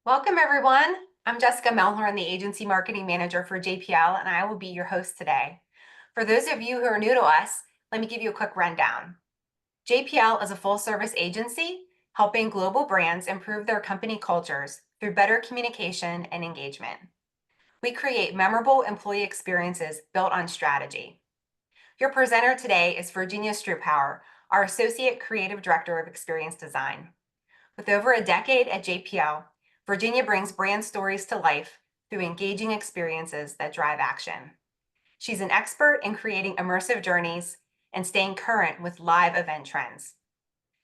Welcome, everyone. I'm Jessica Melhorn, the Agency Marketing Manager for JPL, and I will be your host today. For those of you who are new to us, let me give you a quick rundown. JPL is a full-service agency helping global brands improve their company cultures through better communication and engagement. We create memorable employee experiences built on strategy. Your presenter today is Virginia Strouphauer, our Associate Creative Director of Experience Design. With over a decade at JPL, Virginia brings brand stories to life through engaging experiences that drive action. She's an expert in creating immersive journeys and staying current with live event trends.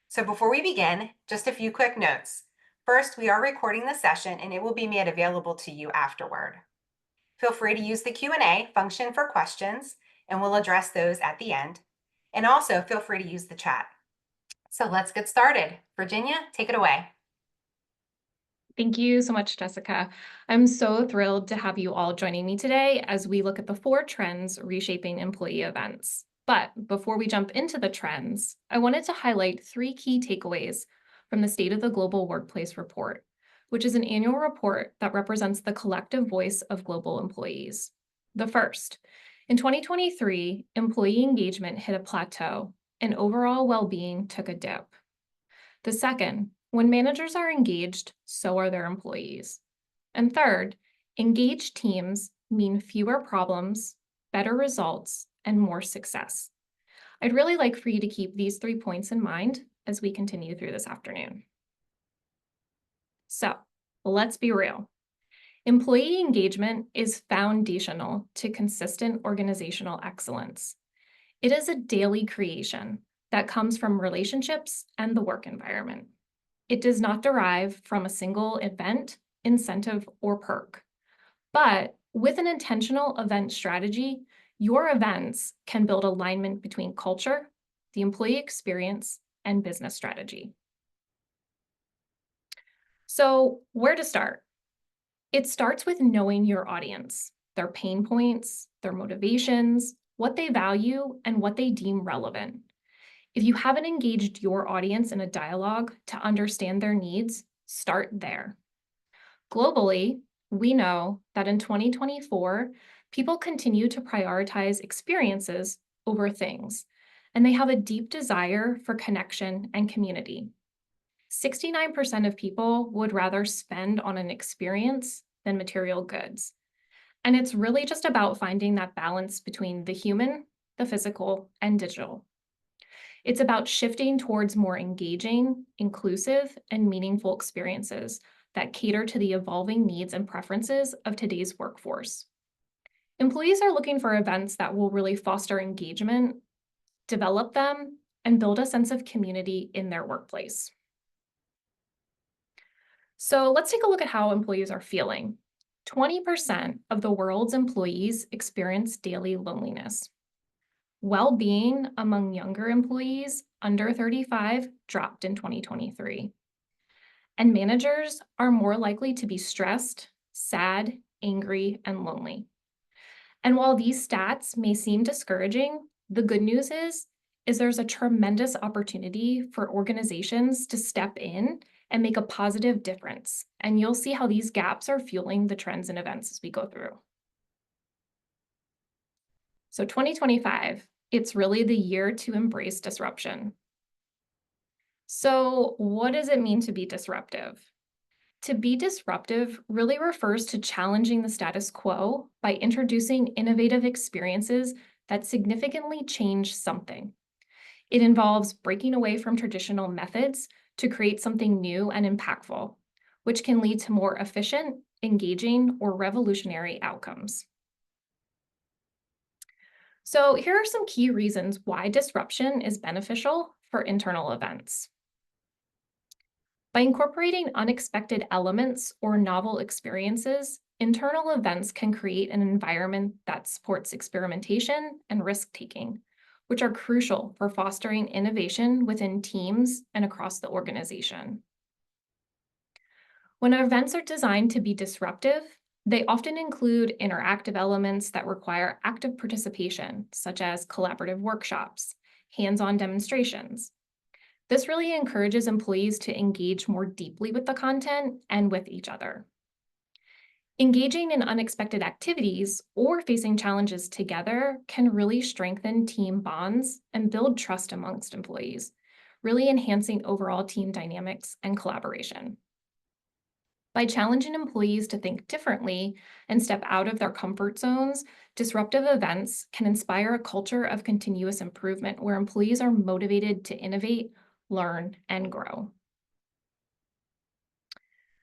So before we begin, just a few quick notes. First, we are recording the session and it will be made available to you afterward. Feel free to use the Q&A function for questions and we'll address those at the end. And also feel free to use the chat. So let's get started. Virginia, take it away. Thank you so much, Jessica. I'm so thrilled to have you all joining me today as we look at the 4 trends reshaping employee events. But before we jump into the trends, I wanted to highlight 3 key takeaways from the State of the Global Workplace Report, which is an annual report that represents the collective voice of global employees. The first, in 2023, employee engagement hit a plateau and overall well-being took a dip. The second, when managers are engaged, so are their employees. And third, engaged teams mean fewer problems, better results, and more success. I'd really like for you to keep these 3 points in mind as we continue through this afternoon. So, let's be real. Employee engagement is foundational to consistent organizational excellence. It is a daily creation that comes from relationships and the work environment. It does not derive from a single event, incentive, or perk. But with an intentional event strategy, your events can build alignment between culture, the employee experience, and business strategy. So, where to start? It starts with knowing your audience, their pain points, their motivations, what they value, and what they deem relevant. If you haven't engaged your audience in a dialogue to understand their needs, start there. Globally, we know that in 2024, people continue to prioritize experiences over things, and they have a deep desire for connection and community. 69% of people would rather spend on an experience than material goods. And it's really just about finding that balance between the human, the physical, and digital. It's about shifting towards more engaging, inclusive, and meaningful experiences that cater to the evolving needs and preferences of today's workforce. Employees are looking for events that will really foster engagement, develop them, and build a sense of community in their workplace. So let's take a look at how employees are feeling. 20% of the world's employees experience daily loneliness. Well-being among younger employees under 35 dropped in 2023. And managers are more likely to be stressed, sad, angry, and lonely. And while these stats may seem discouraging, the good news is there's a tremendous opportunity for organizations to step in and make a positive difference. And you'll see how these gaps are fueling the trends and events as we go through. So 2025, it's really the year to embrace disruption. So what does it mean to be disruptive? To be disruptive really refers to challenging the status quo by introducing innovative experiences that significantly change something. It involves breaking away from traditional methods to create something new and impactful, which can lead to more efficient, engaging, or revolutionary outcomes. So here are some key reasons why disruption is beneficial for internal events. By incorporating unexpected elements or novel experiences, internal events can create an environment that supports experimentation and risk-taking, which are crucial for fostering innovation within teams and across the organization. When events are designed to be disruptive, they often include interactive elements that require active participation, such as collaborative workshops, hands-on demonstrations. This really encourages employees to engage more deeply with the content and with each other. Engaging in unexpected activities or facing challenges together can really strengthen team bonds and build trust amongst employees, really enhancing overall team dynamics and collaboration. By challenging employees to think differently and step out of their comfort zones, disruptive events can inspire a culture of continuous improvement where employees are motivated to innovate, learn, and grow.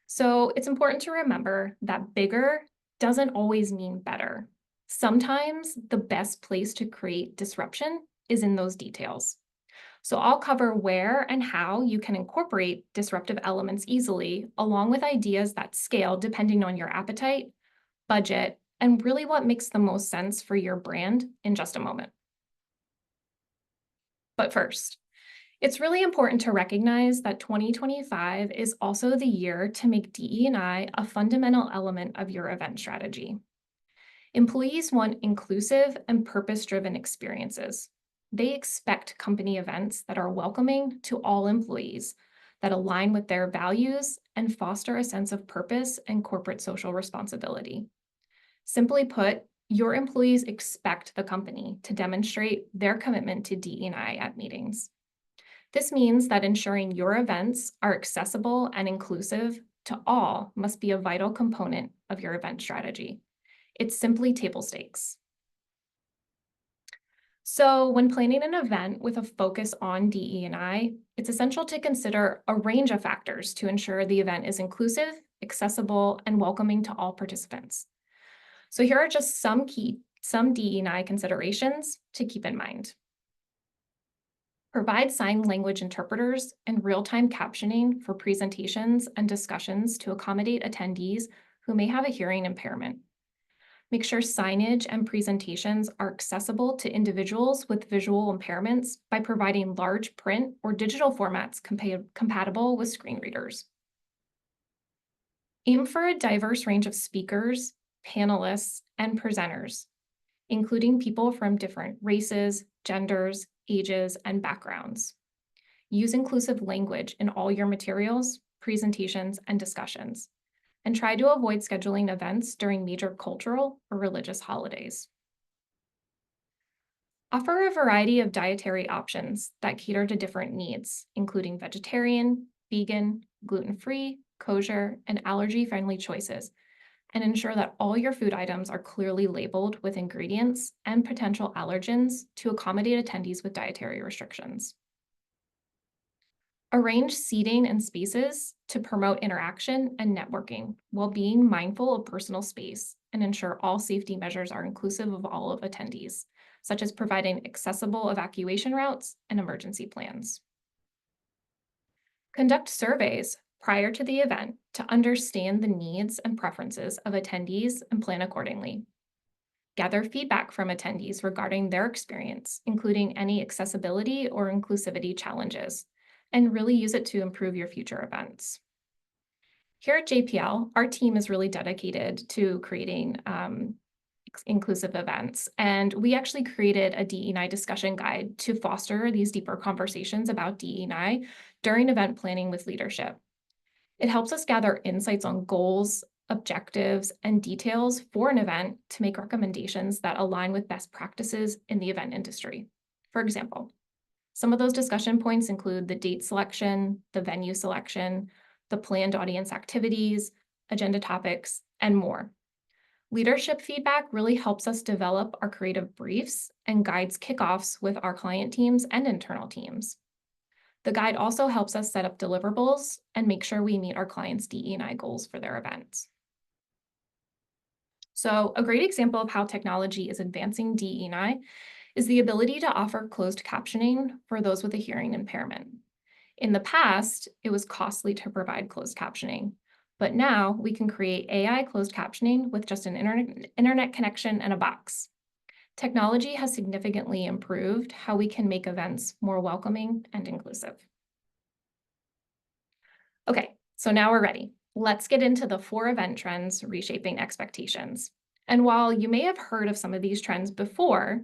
So it's important to remember that bigger doesn't always mean better. Sometimes the best place to create disruption is in those details. So I'll cover where and how you can incorporate disruptive elements easily, along with ideas that scale depending on your appetite, budget, and really what makes the most sense for your brand in just a moment. But first, it's really important to recognize that 2025 is also the year to make DE&I a fundamental element of your event strategy. Employees want inclusive and purpose-driven experiences. They expect company events that are welcoming to all employees, that align with their values, and foster a sense of purpose and corporate social responsibility. Simply put, your employees expect the company to demonstrate their commitment to DE&I at meetings. This means that ensuring your events are accessible and inclusive to all must be a vital component of your event strategy. It's simply table stakes. So when planning an event with a focus on DE&I, it's essential to consider a range of factors to ensure the event is inclusive, accessible, and welcoming to all participants. So here are just some DE&I considerations to keep in mind. Provide sign language interpreters and real-time captioning for presentations and discussions to accommodate attendees who may have a hearing impairment. Make sure signage and presentations are accessible to individuals with visual impairments by providing large print or digital formats compatible with screen readers. Aim for a diverse range of speakers, panelists, and presenters, including people from different races, genders, ages, and backgrounds. Use inclusive language in all your materials, presentations, and discussions, and try to avoid scheduling events during major cultural or religious holidays. Offer a variety of dietary options that cater to different needs, including vegetarian, vegan, gluten-free, kosher, and allergy-friendly choices, and ensure that all your food items are clearly labeled with ingredients and potential allergens to accommodate attendees with dietary restrictions. Arrange seating and spaces to promote interaction and networking while being mindful of personal space and ensure all safety measures are inclusive of all of attendees, such as providing accessible evacuation routes and emergency plans. Conduct surveys prior to the event to understand the needs and preferences of attendees and plan accordingly. Gather feedback from attendees regarding their experience, including any accessibility or inclusivity challenges, and really use it to improve your future events. Here at JPL, our team is really dedicated to creating inclusive events, and we actually created a DE&I discussion guide to foster these deeper conversations about DE&I during event planning with leadership. It helps us gather insights on goals, objectives, and details for an event to make recommendations that align with best practices in the event industry. For example, some of those discussion points include the date selection, the venue selection, the planned audience activities, agenda topics, and more. Leadership feedback really helps us develop our creative briefs and guides kickoffs with our client teams and internal teams. The guide also helps us set up deliverables and make sure we meet our clients' DE&I goals for their events. So a great example of how technology is advancing DE&I is the ability to offer closed captioning for those with a hearing impairment. In the past, it was costly to provide closed captioning, but now we can create AI closed captioning with just an internet connection and a box. Technology has significantly improved how we can make events more welcoming and inclusive. Okay, so now we're ready. Let's get into the 4 event trends reshaping expectations. And while you may have heard of some of these trends before,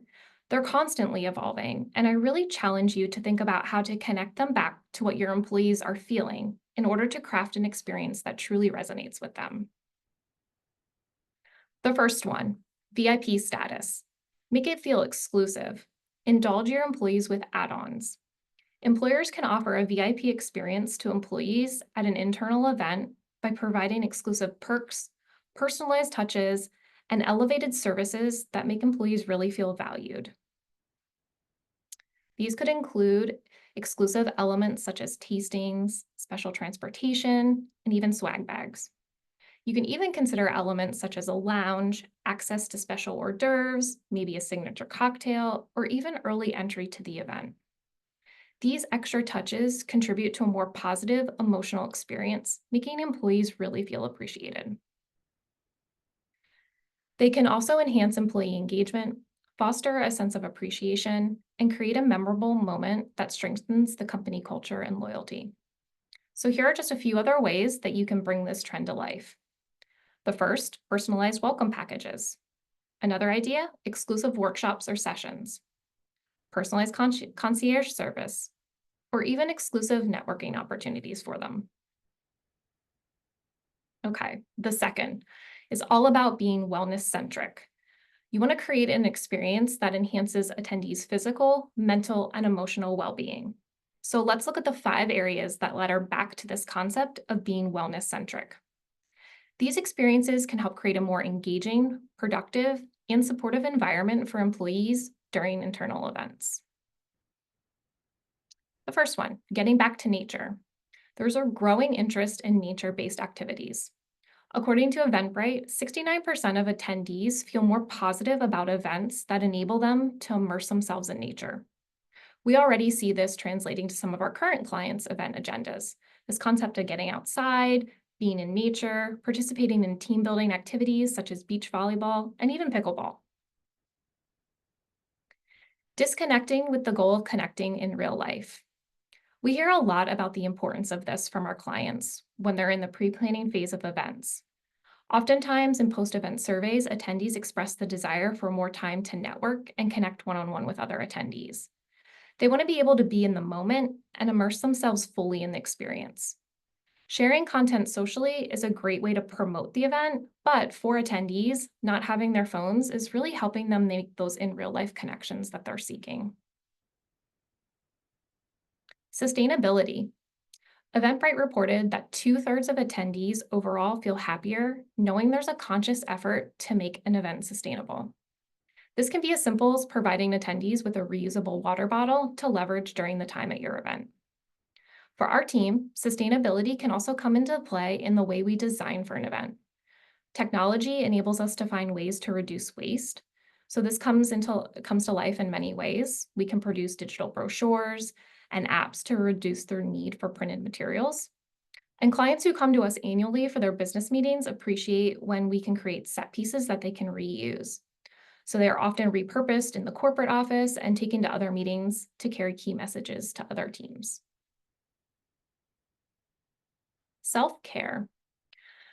They're constantly evolving, and I really challenge you to think about how to connect them back to what your employees are feeling in order to craft an experience that truly resonates with them. The first one, VIP status. Make it feel exclusive. Indulge your employees with add-ons. Employers can offer a VIP experience to employees at an internal event by providing exclusive perks, personalized touches, and elevated services that make employees really feel valued. These could include exclusive elements such as tastings, special transportation, and even swag bags. You can even consider elements such as a lounge, access to special hors d'oeuvres, maybe a signature cocktail, or even early entry to the event. These extra touches contribute to a more positive emotional experience, making employees really feel appreciated. They can also enhance employee engagement, foster a sense of appreciation, and create a memorable moment that strengthens the company culture and loyalty. So, here are just a few other ways that you can bring this trend to life. The first, personalized welcome packages. Another idea, exclusive workshops or sessions, personalized concierge service, or even exclusive networking opportunities for them. Okay, the second is all about being wellness centric. You want to create an experience that enhances attendees' physical, mental, and emotional well being. So let's look at the 5 areas that ladder back to this concept of being wellness centric. These experiences can help create a more engaging, productive, and supportive environment for employees during internal events. The first one, getting back to nature. There's a growing interest in nature-based activities. According to Eventbrite, 69% of attendees feel more positive about events that enable them to immerse themselves in nature. We already see this translating to some of our current clients' event agendas. This concept of getting outside, being in nature, participating in team building activities such as beach volleyball, and even pickleball. Disconnecting with the goal of connecting in real life. We hear a lot about the importance of this from our clients when they're in the pre-planning phase of events. Oftentimes, in post-event surveys, attendees express the desire for more time to network and connect one-on-one with other attendees. They want to be able to be in the moment and immerse themselves fully in the experience. Sharing content socially is a great way to promote the event, but for attendees, not having their phones is really helping them make those in real-life connections that they're seeking. Sustainability. Eventbrite reported that 2/3 of attendees overall feel happier knowing there's a conscious effort to make an event sustainable. This can be as simple as providing attendees with a reusable water bottle to leverage during the time at your event. For our team, sustainability can also come into play in the way we design for an event. Technology enables us to find ways to reduce waste. So this comes to life in many ways. We can produce digital brochures and apps to reduce their need for printed materials. And clients who come to us annually for their business meetings appreciate when we can create set pieces that they can reuse. So they are often repurposed in the corporate office and taken to other meetings to carry key messages to other teams. Self-care.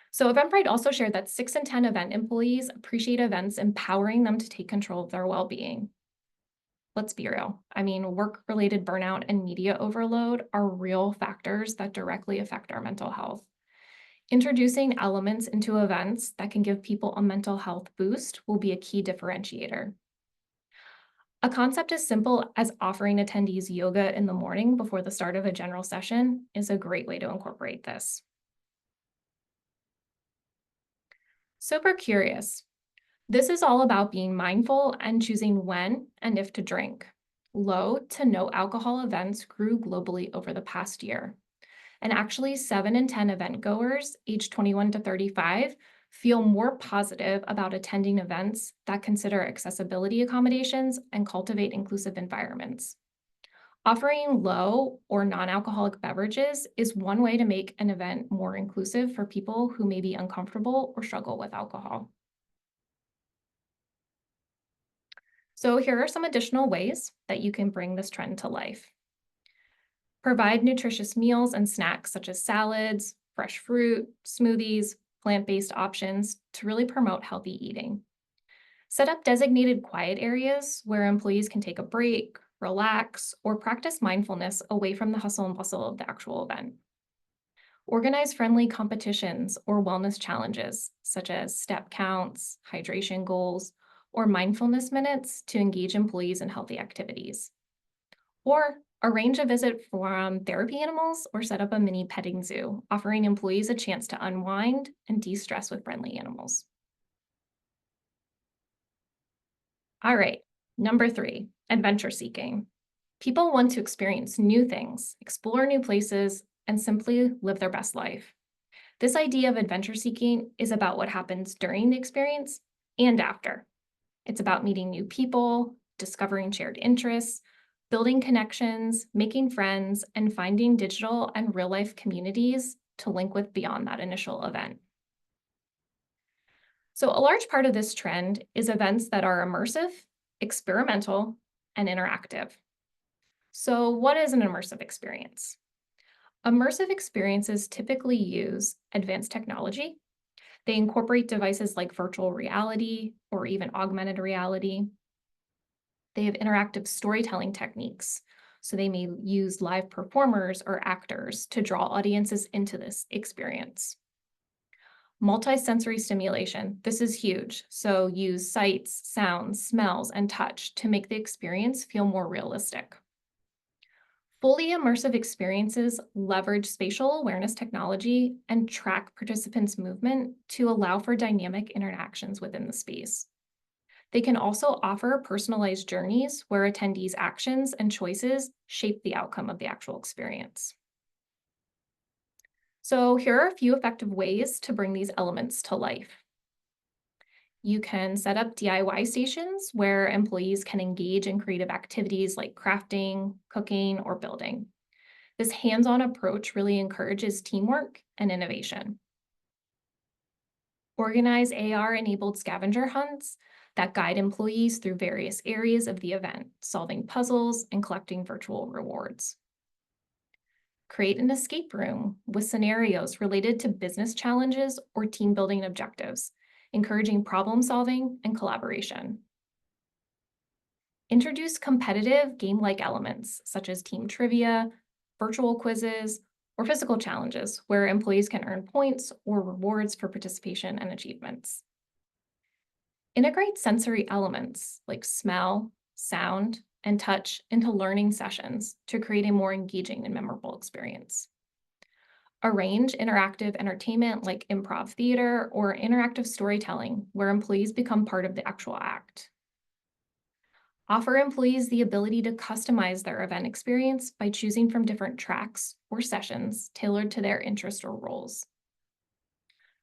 So Eventbrite also shared that 6 in 10 event employees appreciate events empowering them to take control of their well-being. Let's be real. I mean, work-related burnout and media overload are real factors that directly affect our mental health. Introducing elements into events that can give people a mental health boost will be a key differentiator. A concept as simple as offering attendees yoga in the morning before the start of a general session is a great way to incorporate this. Super curious. This is all about being mindful and choosing when and if to drink. Low to no alcohol events grew globally over the past year. And actually, 7 in 10 event goers aged 21 to 35 feel more positive about attending events that consider accessibility accommodations and cultivate inclusive environments. Offering low or non-alcoholic beverages is one way to make an event more inclusive for people who may be uncomfortable or struggle with alcohol. So here are some additional ways that you can bring this trend to life. Provide nutritious meals and snacks such as salads, fresh fruit, smoothies, plant-based options to really promote healthy eating. Set up designated quiet areas where employees can take a break, relax, or practice mindfulness away from the hustle and bustle of the actual event. Organize friendly competitions or wellness challenges, such as step counts, hydration goals, or mindfulness minutes to engage employees in healthy activities. Or arrange a visit from therapy animals or set up a mini petting zoo, offering employees a chance to unwind and de stress with friendly animals. All right, number 3, adventure seeking. People want to experience new things, explore new places, and simply live their best life. This idea of adventure seeking is about what happens during the experience and after. It's about meeting new people, discovering shared interests, building connections, making friends, and finding digital and real life communities to link with beyond that initial event. So, a large part of this trend is events that are immersive, experimental, and interactive. So, what is an immersive experience? Immersive experiences typically use advanced technology. They incorporate devices like virtual reality or even augmented reality. They have interactive storytelling techniques. So they may use live performers or actors to draw audiences into this experience. Multisensory stimulation. This is huge. So use sights, sounds, smells, and touch to make the experience feel more realistic. Fully immersive experiences leverage spatial awareness technology and track participants' movement to allow for dynamic interactions within the space. They can also offer personalized journeys where attendees' actions and choices shape the outcome of the actual experience. So, here are a few effective ways to bring these elements to life. You can set up DIY stations where employees can engage in creative activities like crafting, cooking, or building. This hands on approach really encourages teamwork and innovation. Organize AR enabled scavenger hunts that guide employees through various areas of the event, solving puzzles and collecting virtual rewards. Create an escape room with scenarios related to business challenges or team building objectives, encouraging problem solving and collaboration. Introduce competitive game-like elements such as team trivia, virtual quizzes, or physical challenges where employees can earn points or rewards for participation and achievements. Integrate sensory elements like smell, sound, and touch into learning sessions to create a more engaging and memorable experience. Arrange interactive entertainment like improv theater or interactive storytelling where employees become part of the actual act. Offer employees the ability to customize their event experience by choosing from different tracks or sessions tailored to their interest or roles.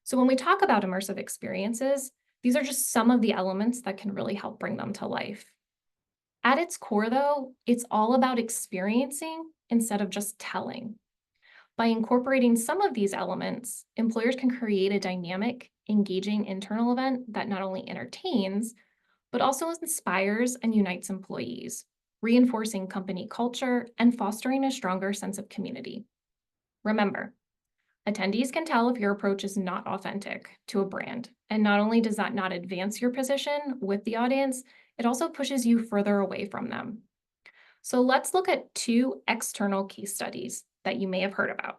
So when we talk about immersive experiences, these are just some of the elements that can really help bring them to life. At its core, though, it's all about experiencing instead of just telling. By incorporating some of these elements, employers can create a dynamic, engaging internal event that not only entertains, but also inspires and unites employees, reinforcing company culture and fostering a stronger sense of community. Remember, attendees can tell if your approach is not authentic to a brand. And not only does that not advance your position with the audience, it also pushes you further away from them. So let's look at 2 external case studies that you may have heard about.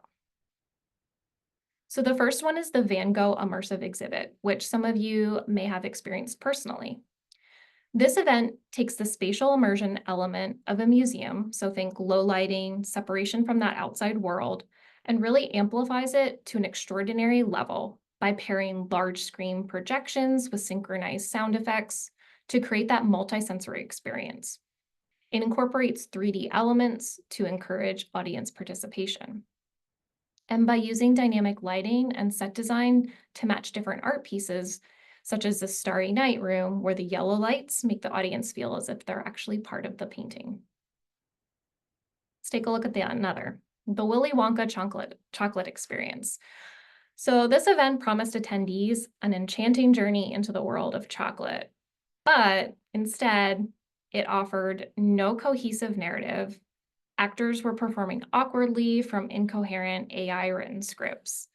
So the first one is the Van Gogh Immersive Exhibit, which some of you may have experienced personally. This event takes the spatial immersion element of a museum, so think low lighting, separation from that outside world, and really amplifies it to an extraordinary level by pairing large screen projections with synchronized sound effects to create that multisensory experience. It incorporates 3D elements to encourage audience participation. And by using dynamic lighting and set design to match different art pieces, such as the Starry Night room, where the yellow lights make the audience feel as if they're actually part of the painting. Let's take a look at another, the Willy Wonka chocolate experience. So this event promised attendees an enchanting journey into the world of chocolate, but instead it offered no cohesive narrative. Actors were performing awkwardly from incoherent AI written scripts.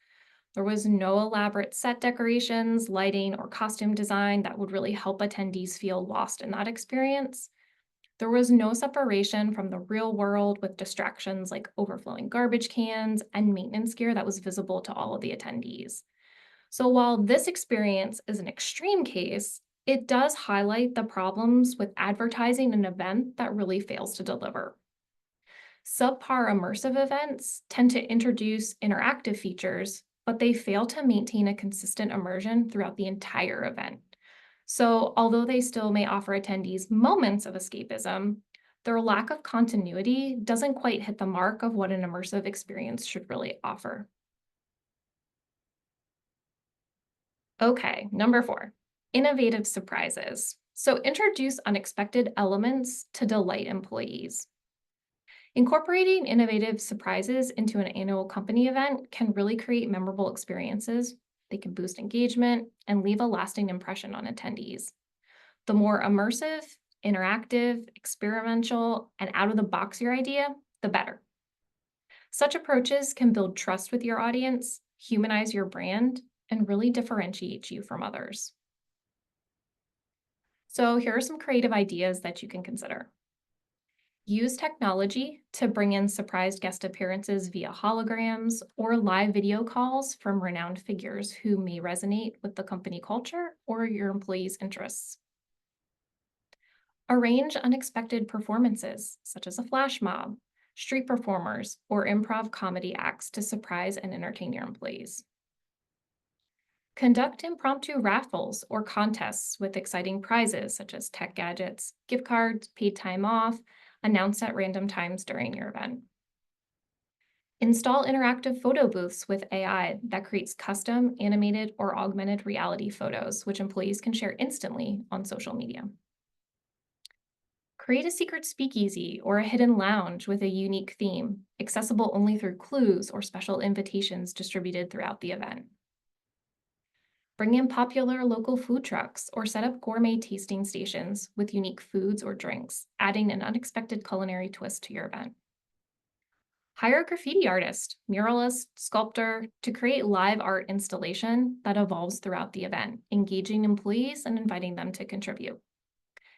There was no elaborate set decorations, lighting, or costume design that would really help attendees feel lost in that experience. There was no separation from the real world with distractions like overflowing garbage cans and maintenance gear that was visible to all of the attendees. So while this experience is an extreme case, it does highlight the problems with advertising an event that really fails to deliver. Subpar immersive events tend to introduce interactive features, but they fail to maintain a consistent immersion throughout the entire event. So, although they still may offer attendees moments of escapism, their lack of continuity doesn't quite hit the mark of what an immersive experience should really offer. Okay, number 4, innovative surprises. So, introduce unexpected elements to delight employees. Incorporating innovative surprises into an annual company event can really create memorable experiences. They can boost engagement and leave a lasting impression on attendees. The more immersive, interactive, experimental, and out of the box your idea, the better. Such approaches can build trust with your audience, humanize your brand, and really differentiate you from others. So, here are some creative ideas that you can consider. Use technology to bring in surprise guest appearances via holograms or live video calls from renowned figures who may resonate with the company culture or your employees' interests. Arrange unexpected performances, such as a flash mob, street performers, or improv comedy acts to surprise and entertain your employees. Conduct impromptu raffles or contests with exciting prizes, such as tech gadgets, gift cards, paid time off, announced at random times during your event. Install interactive photo booths with AI that creates custom, animated, or augmented reality photos, which employees can share instantly on social media. Create a secret speakeasy or a hidden lounge with a unique theme, accessible only through clues or special invitations distributed throughout the event. Bring in popular local food trucks or set up gourmet tasting stations with unique foods or drinks, adding an unexpected culinary twist to your event. Hire a graffiti artist, muralist, sculptor to create live art installation that evolves throughout the event, engaging employees and inviting them to contribute.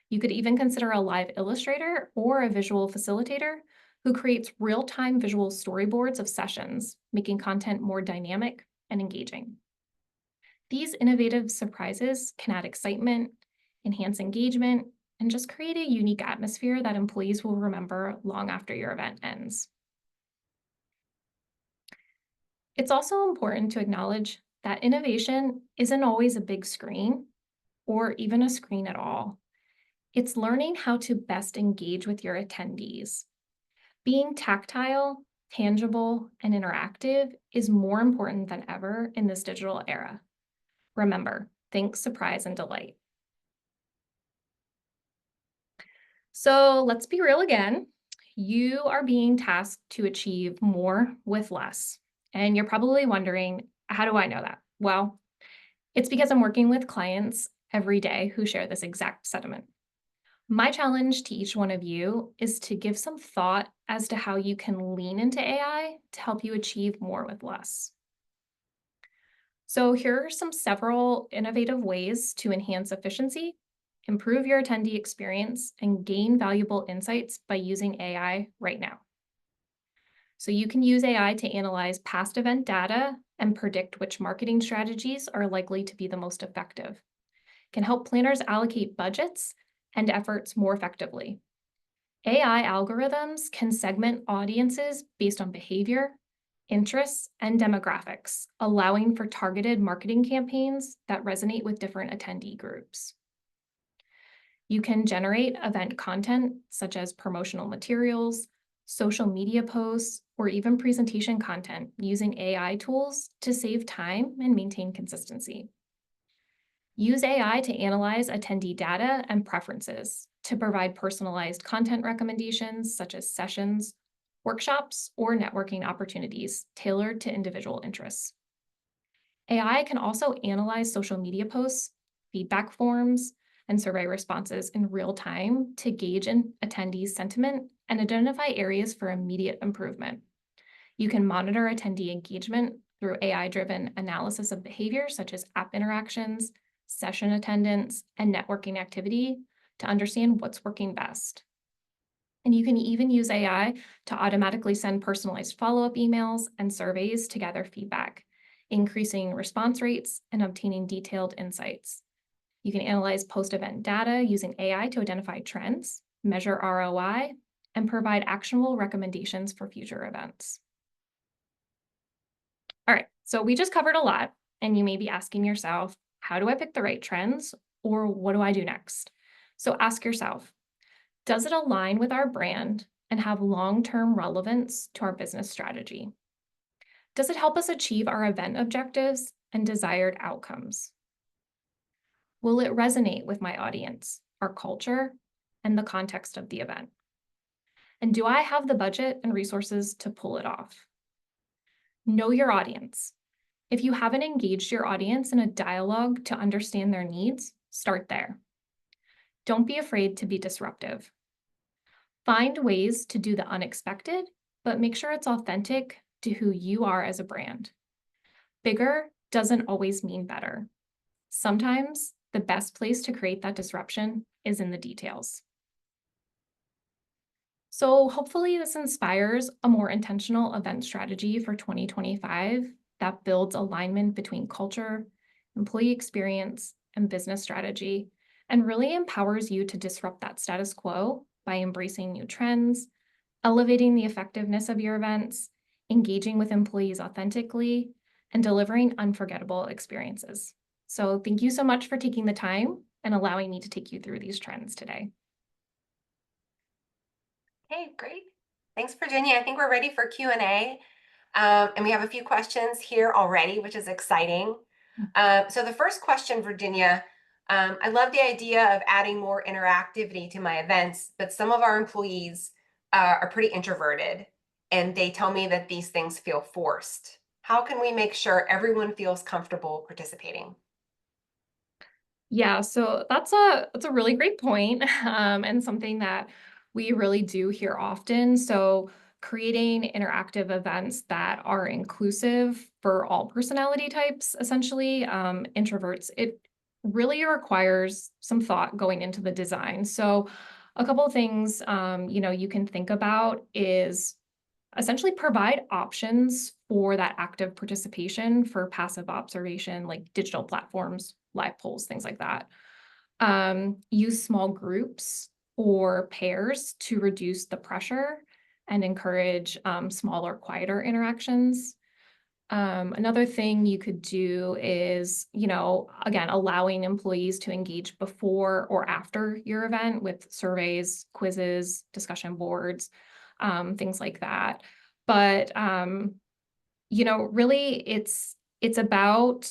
You could even consider a live illustrator or a visual facilitator who creates real-time visual storyboards of sessions, making content more dynamic and engaging. These innovative surprises can add excitement, enhance engagement, and just create a unique atmosphere that employees will remember long after your event ends. It's also important to acknowledge that innovation isn't always a big screen or even a screen at all. It's learning how to best engage with your attendees. Being tactile, tangible, and interactive is more important than ever in this digital era. Remember, think surprise and delight. So let's be real again. You are being tasked to achieve more with less. And you're probably wondering, how do I know that? Well, it's because I'm working with clients every day who share this exact sentiment. My challenge to each one of you is to give some thought as to how you can lean into AI to help you achieve more with less. So here are some several innovative ways to enhance efficiency, improve your attendee experience, and gain valuable insights by using AI right now. So you can use AI to analyze past event data and predict which marketing strategies are likely to be the most effective. It can help planners allocate budgets and efforts more effectively. AI algorithms can segment audiences based on behavior, interests, and demographics, allowing for targeted marketing campaigns that resonate with different attendee groups. You can generate event content such as promotional materials, social media posts, or even presentation content using AI tools to save time and maintain consistency. Use AI to analyze attendee data and preferences to provide personalized content recommendations such as sessions, workshops, or networking opportunities tailored to individual interests. AI can also analyze social media posts, feedback forms, and survey responses in real time to gauge an attendees' sentiment and identify areas for immediate improvement. You can monitor attendee engagement through AI-driven analysis of behavior, such as app interactions, session attendance, and networking activity to understand what's working best. And you can even use AI to automatically send personalized follow-up emails and surveys to gather feedback, increasing response rates and obtaining detailed insights. You can analyze post-event data using AI to identify trends, measure ROI, and provide actionable recommendations for future events. All right, so we just covered a lot, and you may be asking yourself, how do I pick the right trends, or what do I do next? So ask yourself, does it align with our brand and have long-term relevance to our business strategy? Does it help us achieve our event objectives and desired outcomes? Will it resonate with my audience, our culture, and the context of the event? And do I have the budget and resources to pull it off? Know your audience. If you haven't engaged your audience in a dialogue to understand their needs, start there. Don't be afraid to be disruptive. Find ways to do the unexpected, but make sure it's authentic to who you are as a brand. Bigger doesn't always mean better. Sometimes the best place to create that disruption is in the details. So hopefully this inspires a more intentional event strategy for 2025 that builds alignment between culture, employee experience, and business strategy, and really empowers you to disrupt that status quo by embracing new trends, elevating the effectiveness of your events, engaging with employees authentically, and delivering unforgettable experiences. So thank you so much for taking the time and allowing me to take you through these trends today. Okay, great. Thanks, Virginia. I think we're ready for Q&A. And we have a few questions here already, which is exciting. So the first question, Virginia, I love the idea of adding more interactivity to my events, but some of our employees are pretty introverted, and they tell me that these things feel forced. How can we make sure everyone feels comfortable participating? Yeah, so that's a really great point, and something that we really do hear often. So creating interactive events that are inclusive for all personality types, essentially, introverts, it really requires some thought going into the design. So a couple of things, you can think about is essentially provide options for that active participation for passive observation, like digital platforms, live polls, things like that. Use small groups or pairs to reduce the pressure and encourage smaller, quieter interactions. Another thing you could do is, again, allowing employees to engage before or after your event with surveys, quizzes, discussion boards, things like that. But really, it's about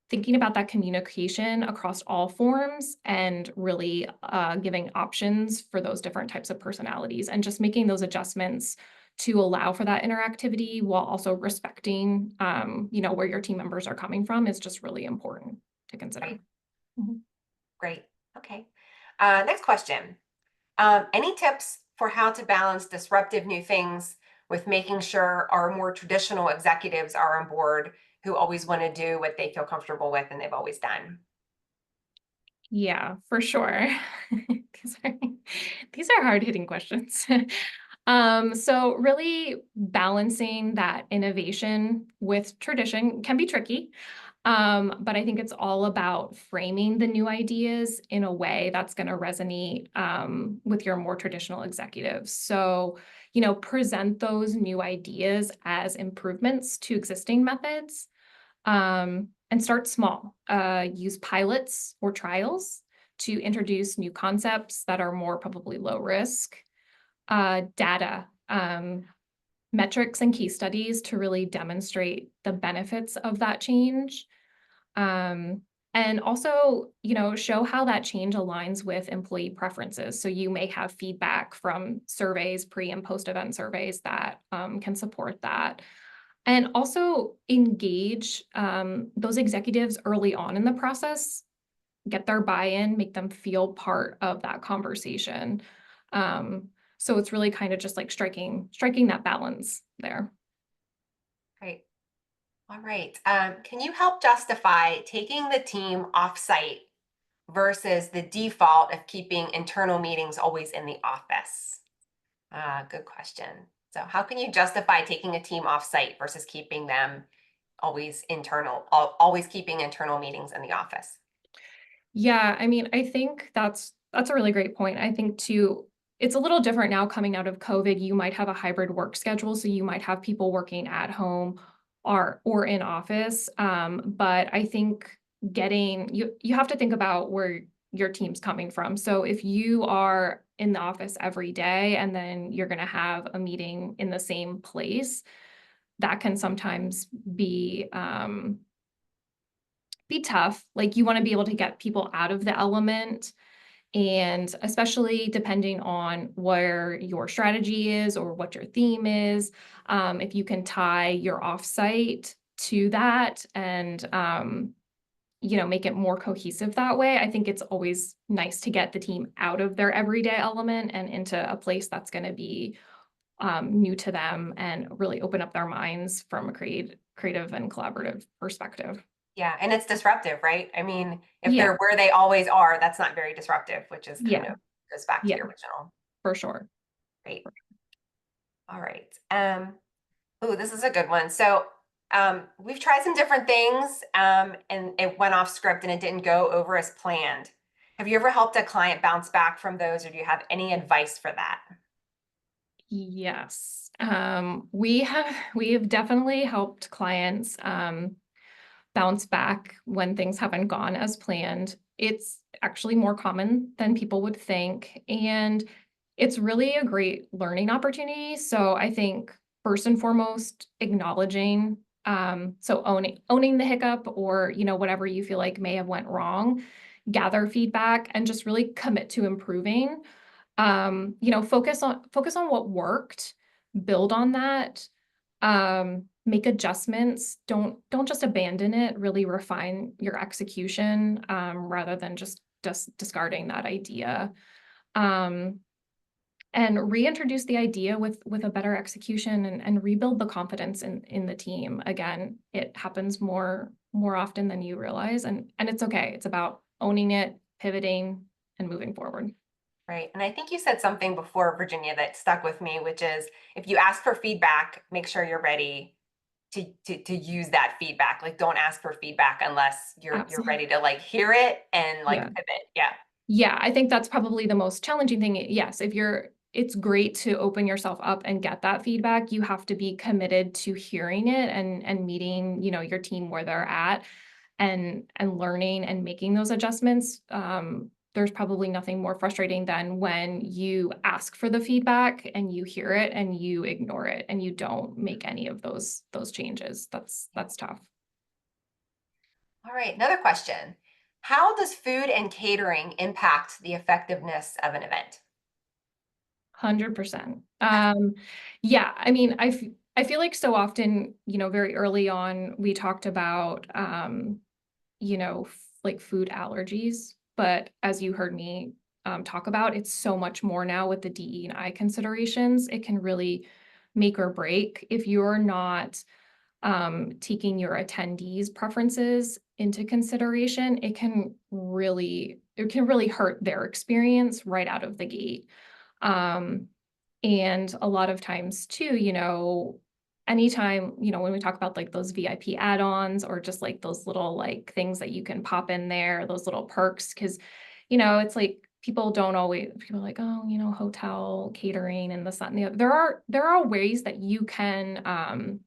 thinking about that communication across all forms and really giving options for those different types of personalities and just making those adjustments to allow for that interactivity while also respecting, where your team members are coming from is just really important to consider. Right. Mhm. Great. Okay. Next question. Any tips for how to balance disruptive new things with making sure our more traditional executives are on board who always want to do what they feel comfortable with and they've always done? Yeah, for sure. These are these are hard-hitting questions. So really balancing that innovation with tradition can be tricky. But I think it's all about framing the new ideas in a way that's going to resonate with your more traditional executives. So, present those new ideas as improvements to existing methods, and start small. Use pilots or trials to introduce new concepts that are more probably low risk. Data, metrics, and case studies to really demonstrate the benefits of that change. And also, show how that change aligns with employee preferences. So you may have feedback from surveys, pre and post event surveys that can support that. And also engage those executives early on in the process, get their buy-in, make them feel part of that conversation. So it's really kind of just like striking that balance there. Great. All right. Can you help justify taking the team off-site versus the default of keeping internal meetings always in the office? Good question. So how can you justify taking a team off-site versus keeping them always internal, always keeping internal meetings in the office? Yeah, I mean, I think that's a really great point. I think too, it's a little different now coming out of COVID. You might have a hybrid work schedule, so you might have people working at home or in office. But I think getting you have to think about where your team's coming from. So if you are in the office every day and then you're going to have a meeting in the same place, that can sometimes be tough. Like you want to be able to get people out of the element, and especially depending on where your strategy is or what your theme is, if you can tie your offsite to that and make it more cohesive that way. I think it's always nice to get the team out of their everyday element and into a place that's going to be new to them and really open up their minds from a creative and collaborative perspective. Yeah, and it's disruptive, right? I mean, if Yeah, they're where they always are, that's not very disruptive, which is kind yeah, of goes back to yeah, your original. for sure. Great. All right. Oh, this is a good one. So, we've tried some different things, and it went off script and it didn't go over as planned. Have you ever helped a client bounce back from those, or do you have any advice for that? Yes. We have definitely helped clients bounce back when things haven't gone as planned. It's actually more common than people would think, and it's really a great learning opportunity. So I think first and foremost, acknowledging, so owning the hiccup or whatever you feel like may have went wrong, gather feedback, and just really commit to improving. Focus on what worked, build on that, make adjustments. Don't just abandon it, really refine your execution, rather than just discarding that idea. Um, and reintroduce the idea with a better execution and rebuild the confidence in the team. Again, it happens more often than you realize, and it's okay. It's about owning it, pivoting, and moving forward. Right. And I think you said something before, Virginia, that stuck with me, which is if you ask for feedback, make sure you're ready to use that feedback. Like don't ask for feedback unless you're Absolutely. ready to like hear it and like Yeah. pivot. Yeah. Yeah, I think that's probably the most challenging thing. Yes, it's great to open yourself up and get that feedback. You have to be committed to hearing it and meeting, your team where they're at and learning and making those adjustments. There's probably nothing more frustrating than when you ask for the feedback and you hear it and you ignore it and you don't make any of those changes. That's tough. All right. Another question. How does food and catering impact the effectiveness of an event? 100%. Yeah, I mean, I feel like so often, very early on, we talked about, like food allergies, but as you heard me talk about, it's so much more now with the DE and I considerations. It can really make or break if you're not taking your attendees' preferences into consideration. It can really hurt their experience right out of the gate. Um, and a lot of times too, anytime, when we talk about like those VIP add-ons or just like those little like things that you can pop in there, those little perks, because, it's like people are like, oh, hotel catering and this, that, and the other. There are ways that you can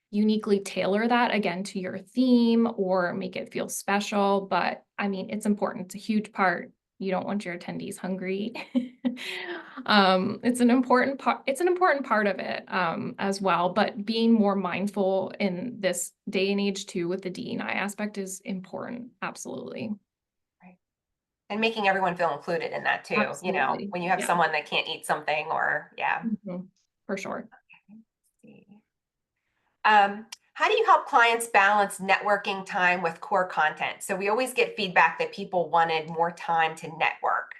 uniquely tailor that again to your theme or make it feel special. But I mean, it's important. It's a huge part. You don't want your attendees hungry. It's an important part of it as well. But being more mindful in this day and age too with the D&I aspect is important. Absolutely. Right. And making everyone feel included in that too, Absolutely. when you have Yeah. someone that can't eat something or yeah. Mhm. For sure. Let's see. How do you help clients balance networking time with core content? So we always get feedback that people wanted more time to network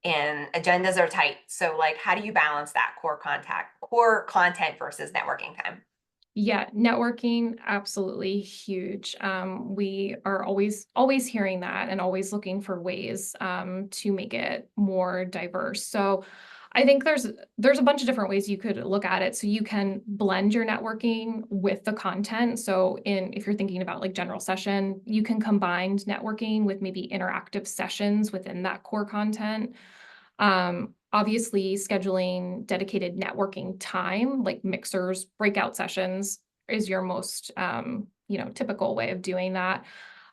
and agendas are tight. So like how do you balance that core content versus networking time? Yeah, networking, absolutely huge. We are always hearing that and always looking for ways to make it more diverse. So I think there's a bunch of different ways you could look at it. So you can blend your networking with the content. So if you're thinking about like general session, you can combine networking with maybe interactive sessions within that core content. Obviously, scheduling dedicated networking time, like mixers, breakout sessions, is your most typical way of doing that.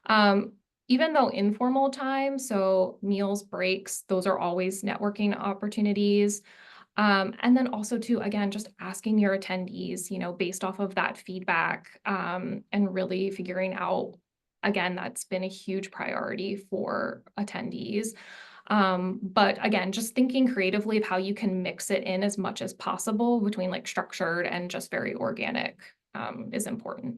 Um, Even though informal time, so meals, breaks, those are always networking opportunities. And then also too, again, just asking your attendees, based off of that feedback, and really figuring out, again, that's been a huge priority for attendees. But again, just thinking creatively of how you can mix it in as much as possible between like structured and just very organic, is important.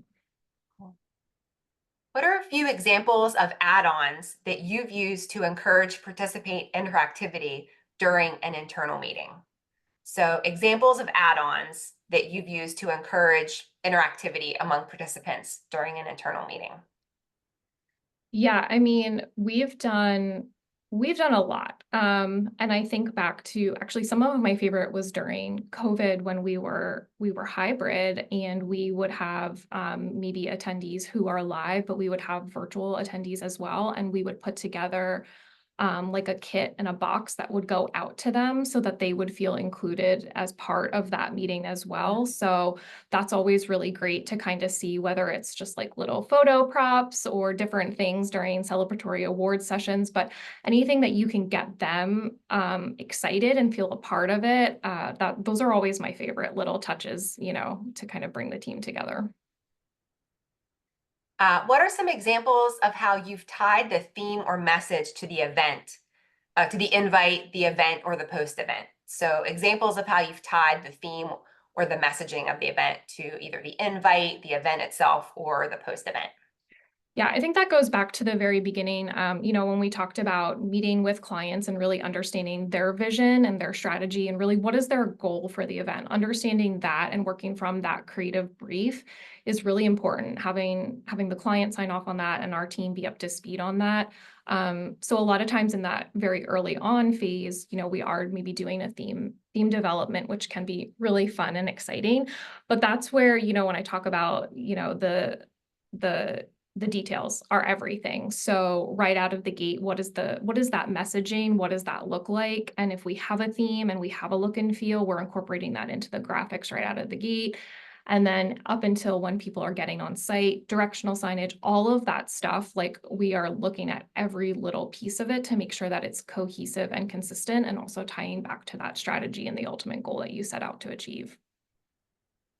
What are a few examples of add-ons that you've used to encourage participate interactivity during an internal meeting? So examples of add-ons that you've used to encourage interactivity among participants during an internal meeting. Yeah, I mean, we've done a lot. And I think back to actually some of my favorite was during COVID when we were hybrid and we would have maybe attendees who are live, but we would have virtual attendees as well. And we would put together like a kit and a box that would go out to them so that they would feel included as part of that meeting as well. So that's always really great to kind of see whether it's just like little photo props or different things during celebratory award sessions, but anything that you can get them excited and feel a part of it, that those are always my favorite little touches, to kind of bring the team together. What are some examples of how you've tied the theme or message to the event, to the invite, the event, or the post event? So examples of how you've tied the theme or the messaging of the event to either the invite, the event itself, or the post event. Yeah, I think that goes back to the very beginning, when we talked about meeting with clients and really understanding their vision and their strategy and really what is their goal for the event. Understanding that and working from that creative brief is really important. Having the client sign off on that and our team be up to speed on that. So a lot of times in that very early on phase, we are maybe doing a theme development, which can be really fun and exciting. But that's where, when I talk about, the the details are everything. So right out of the gate, what is that messaging? What does that look like? And if we have a theme and we have a look and feel, we're incorporating that into the graphics right out of the gate. And then up until when people are getting on site, directional signage, all of that stuff, like we are looking at every little piece of it to make sure that it's cohesive and consistent and also tying back to that strategy and the ultimate goal that you set out to achieve.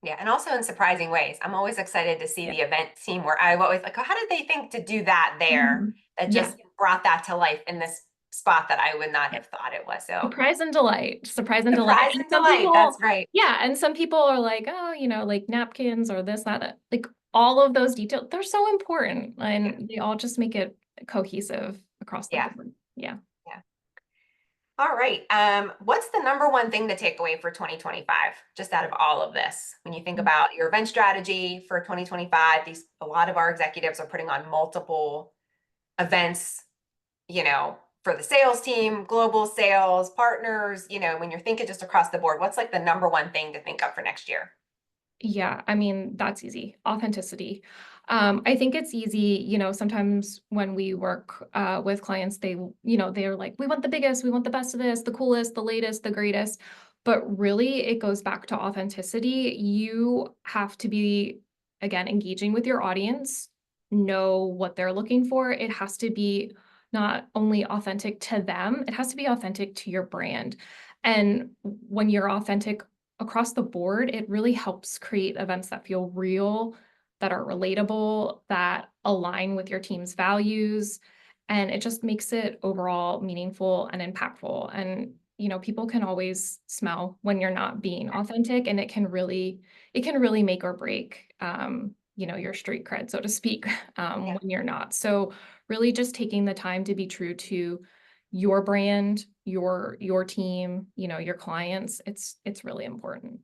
Yeah, and also in surprising ways. I'm always excited to see Yeah. the event team where I'm always like, oh, how did they think to do that there? Mhm. That Yeah. just brought that to life in this spot that I would not Yeah. have thought it was. So Surprise and delight, surprise and delight. surprise And and some delight. people That's right. yeah, and some people are like, "Oh, like napkins or this, that," like all of those details, they're so important Yeah. and they all just make it cohesive across the Yeah. board. Yeah. Yeah. All right. What's the number one thing to take away for 2025, just out of all of this? When you think about your event strategy for 2025, a lot of our executives are putting on multiple events, for the sales team, global sales, partners, when you're thinking just across the board, what's like the number one thing to think of for next year? Yeah, I mean, that's easy. Authenticity. I think it's easy, sometimes when we work with clients, they're like, we want the biggest, we want the best of this, the coolest, the latest, the greatest. But really, it goes back to authenticity. You have to be, again, engaging with your audience, know what they're looking for. It has to be not only authentic to them, it has to be authentic to your brand. And when you're authentic across the board, it really helps create events that feel real, that are relatable, that align with your team's values, and it just makes it overall meaningful and impactful. And people can always smell when you're not being authentic, and it can really make or break your street cred, so to speak, Yeah. when you're not. So really just taking the time to be true to your brand, your team, your clients, it's really important.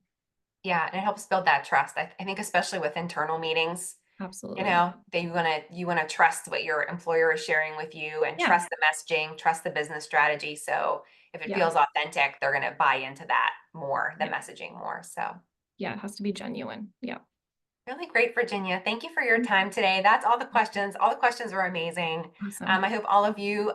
Yeah, and it helps build that trust. I think especially with internal meetings, Absolutely. you wanna trust what your employer is sharing with you and Yeah. trust the messaging, trust the business strategy. So if it Yeah. feels authentic, they're gonna buy into that more, the Yeah. messaging more. So Yeah. It has to be genuine. Yeah. really great, Virginia. Thank you for your Thank you. time today. That's all the questions. All the questions were amazing. Awesome. I hope all of you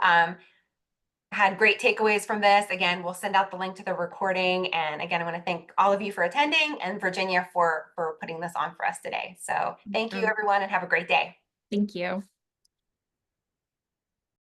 had great takeaways from this. Again, we'll send out the link to the recording. And again, I want to thank all of you for attending and Virginia for putting this on for us today. So thank you, Awesome. everyone, and have a great day. Thank you.